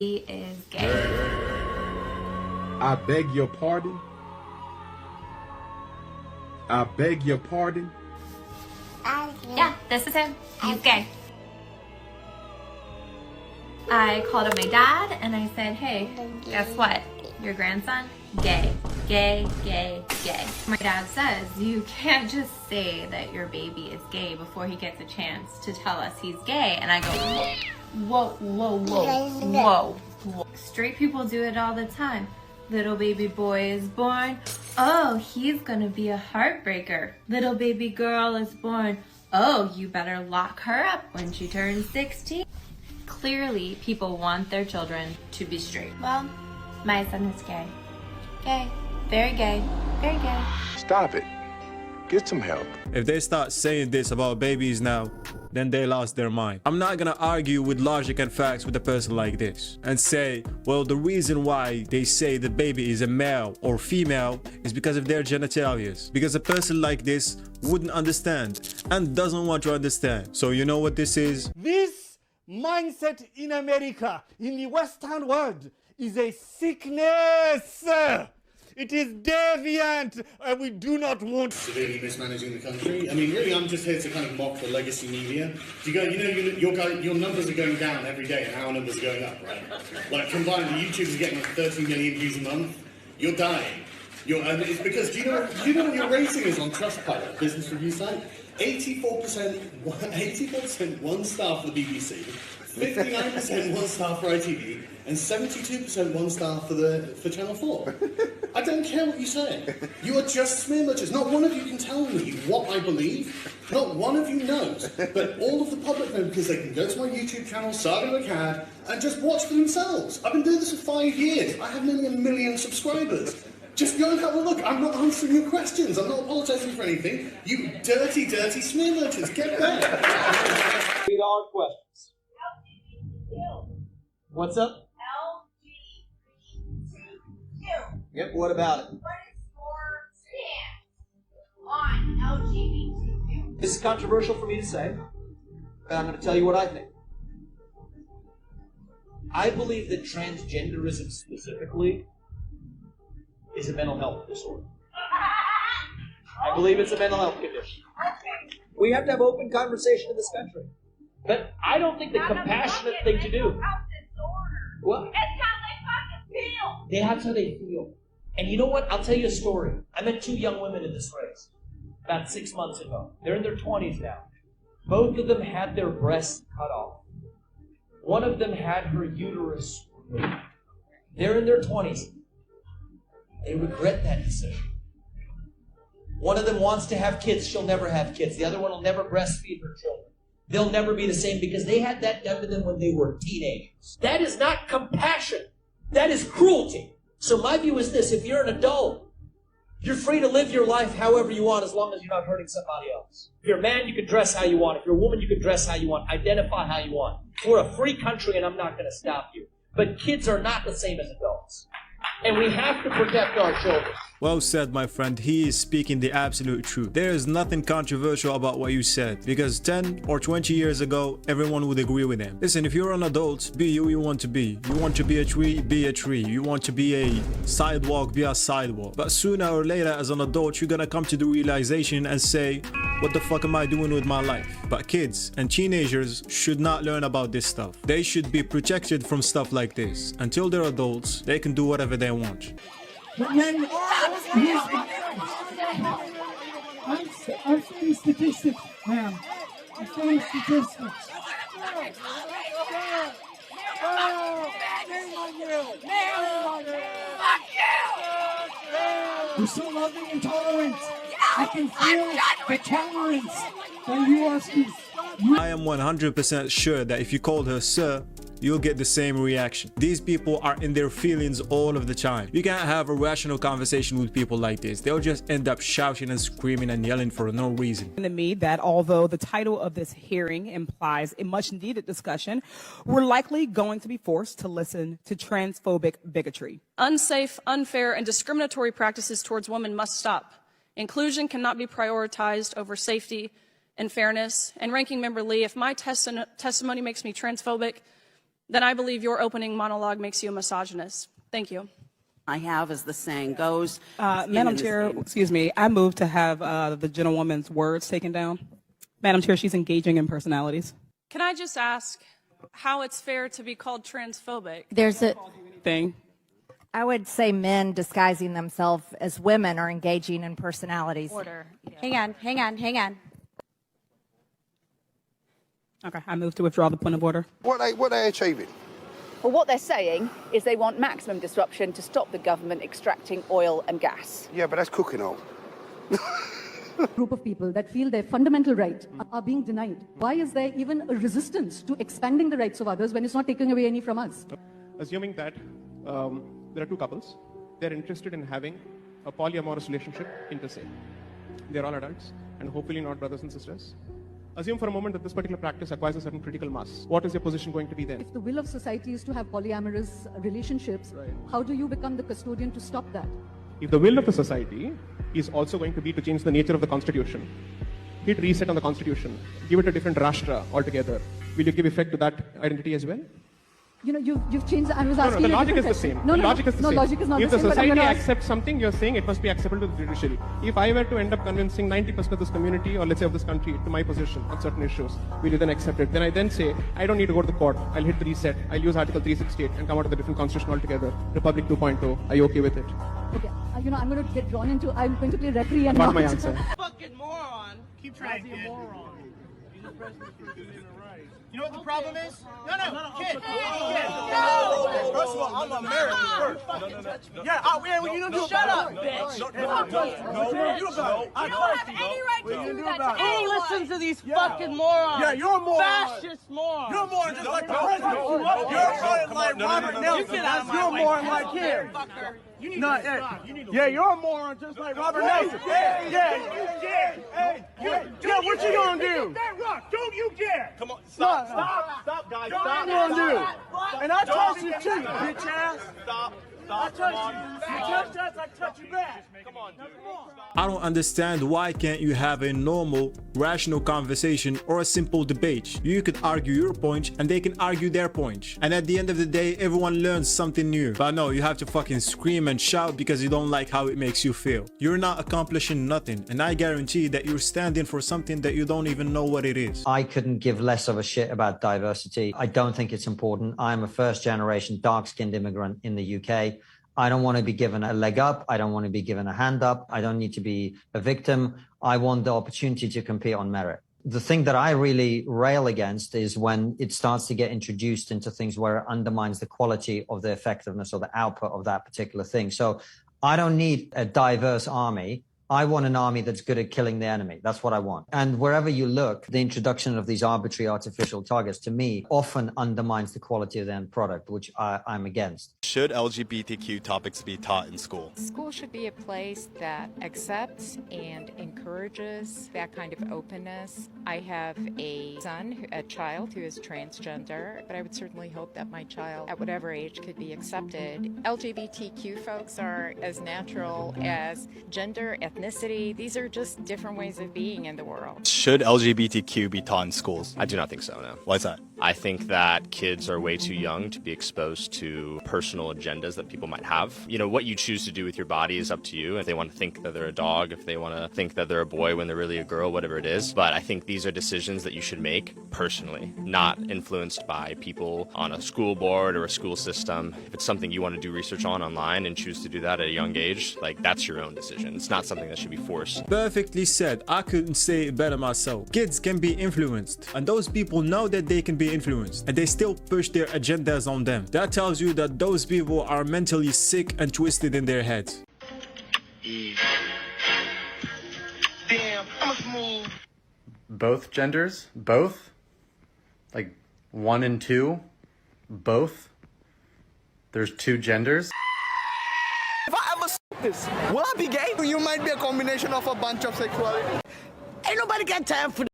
He is gay. I beg your pardon. I beg your pardon. Yeah, this is him. He's gay. I called up my dad and I said, hey, guess what? Your grandson, gay, gay, gay, gay. My dad says, you can't just say that your baby is gay before he gets a chance to tell us he's gay. And I go, whoa, whoa, whoa, whoa, whoa. Straight people do it all the time. Little baby boy is born. Oh, he's gonna be a heartbreaker. Little baby girl is born. Oh, you better lock her up when she turns 16. Clearly, people want their children to be straight. Well, my son is gay. Gay. Very gay. Very gay. Stop it. Get some help. If they start saying this about babies now, then they lost their mind. I'm not gonna argue with logic and facts with a person like this and say, well, the reason why they say the baby is a male or female is because of their genitalia. Because a person like this wouldn't understand and doesn't want to understand. So you know what this is? This mindset in America, in the Western world, is a sickness. It is deviant, and we do not want... Severely mismanaging the country. I mean, really, I'm just here to kind of mock the legacy media. Your numbers are going down every day, and our numbers are going up, right? Like, combined, the YouTubers are getting like 30 million views a month. You're dying. And it's because, do you know what your rating is on Trustpilot, business review site? 84% 1 star for the BBC, 59% 1 star for ITV, and 72% 1 star for Channel 4. I don't care what you say. You are just smear merchants. Not one of you can tell me what I believe. Not one of you knows. But all of the public know because they can go to my YouTube channel, Saga the Cad, and just watch for themselves. I've been doing this for 5 years. I have nearly 1 million subscribers. Just go and have a look. I'm not answering your questions. I'm not apologising for anything. You dirty, dirty smear merchants. Get back. $3 questions. What's up? LGBTQ. Yep, what about it? What is your stance on LGBTQ? This is controversial for me to say, but I'm going to tell you what I think. I believe that transgenderism specifically is a mental health disorder. I believe it's a mental health condition. We have to have open conversation in this country. But I don't think the compassionate thing to do. What? It's how they fucking feel. That's how they feel. And you know what? I'll tell you a story. I met 2 young women in this race about 6 months ago. They're in their 20s now. Both of them had their breasts cut off. One of them had her uterus removed. They're in their 20s. They regret that decision. One of them wants to have kids. She'll never have kids. The other one will never breastfeed her children. They'll never be the same because they had that done to them when they were teenagers. That is not compassion. That is cruelty. So my view is this. If you're an adult, you're free to live your life however you want as long as you're not hurting somebody else. If you're a man, you can dress how you want. If you're a woman, you can dress how you want. Identify how you want. We're a free country and I'm not going to stop you. But kids are not the same as adults. And we have to protect our children. Well said, my friend. He is speaking the absolute truth. There is nothing controversial about what you said, because 10 or 20 years ago, everyone would agree with him. Listen, if you're an adult, be who you want to be. You want to be a tree, be a tree. You want to be a sidewalk, be a sidewalk. But sooner or later, as an adult, you're gonna come to the realization and say, what the fuck am I doing with my life? But kids and teenagers should not learn about this stuff. They should be protected from stuff like this. Until they're adults, they can do whatever they want. I'm saying statistics, ma'am. I'm saying statistics. You're so loving and tolerant. I can feel the tolerance that you are speaking. I am 100% sure that if you called her sir, you'll get the same reaction. These people are in their feelings all of the time. You can't have a rational conversation with people like this. They'll just end up shouting and screaming and yelling for no reason. To me that although the title of this hearing implies a much needed discussion, we're likely going to be forced to listen to transphobic bigotry. Unsafe, unfair, and discriminatory practices towards women must stop. Inclusion cannot be prioritized over safety and fairness. And Ranking Member Lee, if my testimony makes me transphobic, then I believe your opening monologue makes you a misogynist. Thank you. I have, as the saying goes. Madam Chair, excuse me, I move to have the gentlewoman's words taken down. Madam Chair, she's engaging in personalities. Can I just ask how it's fair to be called transphobic? There's a Thing. I would say men disguising themselves as women are engaging in personalities. Order. Hang on. Okay, I move to withdraw the point of order. What are they achieving? Well, what they're saying is they want maximum disruption to stop the government extracting oil and gas. Yeah, but that's cooking oil. Group of people that feel their fundamental rights are being denied. Why is there even a resistance to expanding the rights of others when it's not taking away any from us? Assuming that there are two couples, they're interested in having a polyamorous relationship inter se. They're all adults and hopefully not brothers and sisters. Assume for a moment that this particular practice acquires a certain critical mass. What is your position going to be then? If the will of society is to have polyamorous relationships, how do you become the custodian to stop that? If the will of the society is also going to be to change the nature of the constitution, hit reset on the constitution, give it a different rashtra altogether, will you give effect to that identity as well? You know, you've changed. I was asking. No, the logic is the same. Logic is not the if same. If the society accepts something, you're saying it must be acceptable to the judiciary. If I were to end up convincing 90% of this community, or let's say of this country, to my position on certain issues, will you then accept it? Then I then say, I don't need to go to the court. I'll hit the reset. I'll use Article 368 and come out with a different constitution altogether. Republic 2.0. Are you okay with it? Okay. You know, I'm going to get drawn into. I'm going to play referee and. Not my answer. Fucking moron. Keep trying, kid. You know what the problem is? No, kid. No. First of all, I'm American first. Yeah, well, you don't do it. Shut up, bitch. No, you don't have any right to do that to anyone. Listen to these fucking morons. Yeah, you're a moron. Fascist moron. You're a moron just like the president. You're a moron like Robert Nelson. You're a moron like him. Yeah, you're a moron just like Robert Nelson. Yeah, what you gonna do? Don't you dare! Come on, stop, guys, stop. What you gonna do? And I touch you too, bitch ass. Stop. I touch you. You touch us, I touch you back. Come on, dude. I don't understand why can't you have a normal, rational conversation or a simple debate. You could argue your point and they can argue their point. And at the end of the day, everyone learns something new. But no, you have to fucking scream and shout because you don't like how it makes you feel. You're not accomplishing nothing. And I guarantee that you're standing for something that you don't even know what it is. I couldn't give less of a shit about diversity. I don't think it's important. I'm a first generation dark-skinned immigrant in the UK. I don't want to be given a leg up. I don't want to be given a hand up. I don't need to be a victim. I want the opportunity to compete on merit. The thing that I really rail against is when it starts to get introduced into things where it undermines the quality of the effectiveness or the output of that particular thing. So I don't need a diverse army. I want an army that's good at killing the enemy. That's what I want. And wherever you look, the introduction of these arbitrary artificial targets, to me, often undermines the quality of the end product, which I'm against. Should LGBTQ topics be taught in school? School should be a place that accepts and encourages that kind of openness. I have a child who is transgender, but I would certainly hope that my child, at whatever age, could be accepted. LGBTQ folks are as natural as gender, ethnicity. These are just different ways of being in the world. Should LGBTQ be taught in schools? I do not think so, no. Why is that? I think that kids are way too young to be exposed to personal agendas that people might have. You know, what you choose to do with your body is up to you. If they want to think that they're a dog, if they want to think that they're a boy when they're really a girl, whatever it is. But I think these are decisions that you should make personally, not influenced by people on a school board or a school system. If it's something you want to do research on online and choose to do that at a young age, like, that's your own decision. It's not something that should be forced. Perfectly said. I couldn't say it better myself. Kids can be influenced, and those people know that they can be influenced, and they still push their agendas on them. That tells you that those people are mentally sick and twisted in their heads. Damn, I'm smooth. Both genders? Both? Like 1 and 2? Both? There's 2 genders? If I ever this, will I be gay? You might be a combination of a bunch of sexuality. Ain't nobody got time for